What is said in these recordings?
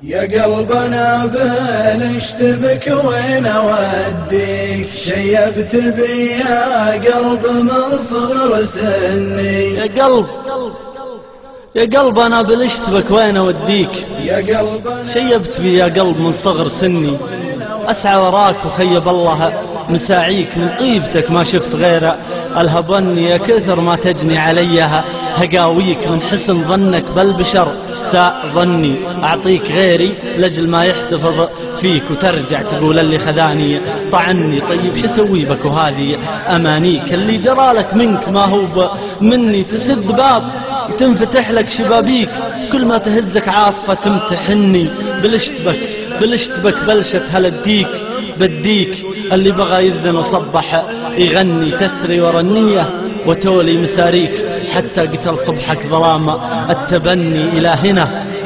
يا قلبنا بالاشتبك وين اوديك، شيبت بي يا قلب من صغر سني. يا قلب انا بالاشتبك وين اوديك، يا قلبنا شيبت بي يا قلب من صغر سني. اسعى وراك وخيب الله مساعيك، من طيبتك ما شفت غيره الهبني. يا كثر ما تجني عليها هقاويك، من حسن ظنك بالبشر ساء ظني. أعطيك غيري لجل ما يحتفظ فيك، وترجع تقول اللي خذاني طعني. طيب شو اسوي بك وهذه أمانيك، اللي جرالك منك ما هو مني. تسد باب تنفتح لك شبابيك، كل ما تهزك عاصفة تمتحني. بالاشتبك بلشت هلديك بديك، اللي بغى يذن وصبح يغني. تسري ورا النية وتولي مساريك، حتى قتل صبحك ظلام التبني.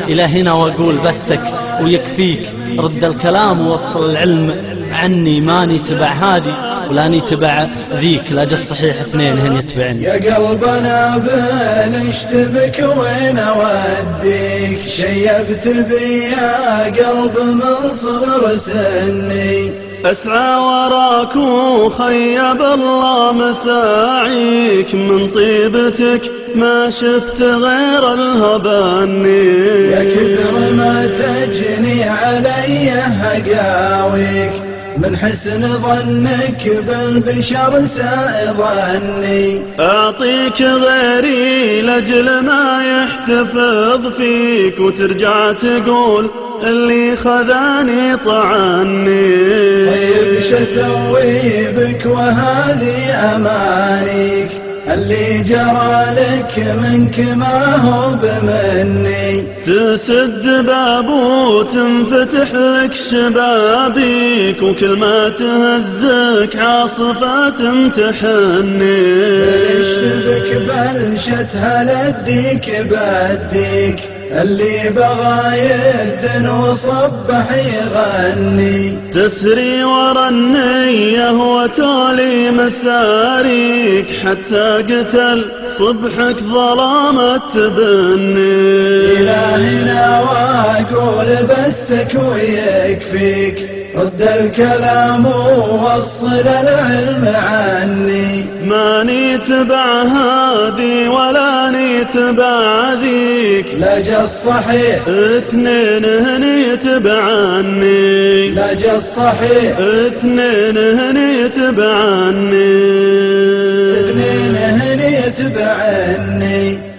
إلى هنا وأقول بسك ويكفيك، رد الكلام ووصل العلم عني. ماني تبع هادي ولاني تبع ذيك، لاجل الصحيح اثنين هن يتبعني. يا قلبنا بالاشتبك وين اوديك، شيبت بي يا قلب من صغر سني. أسعى وراك وخيب الله مساعيك، من طيبتك ما شفت غير الهباني. يا كثر ما تجني علي هقاويك، من حسن ظنك بالبشر ساء ظني. أعطيك غيري لجل ما يحتفظ فيك، وترجع تقول اللي خذاني طعني. طيب شو اسوي بك وهذه امانيك، اللي جرى لك منك ما هو بمني. تسد باب وتنفتح لك شبابيك، وكل ما تهزك عاصفة تمتحني. بالاشتبك بلشت هلديك بديك، اللي بغى يذن وصبح يغني. تسري ورا النية وتولي مساريك، حتى قتل صبحك ظلام التبني. إلى هنا وأقول بسك ويكفيك، رد الكلام ووصل العلم عني. ماني تبع هذي ولا نتبع ذيك، لاجل الصحيح اثنين هني تبعني. لاجل الصحيح اثنين هني تبعني. اثنين هني تبعني.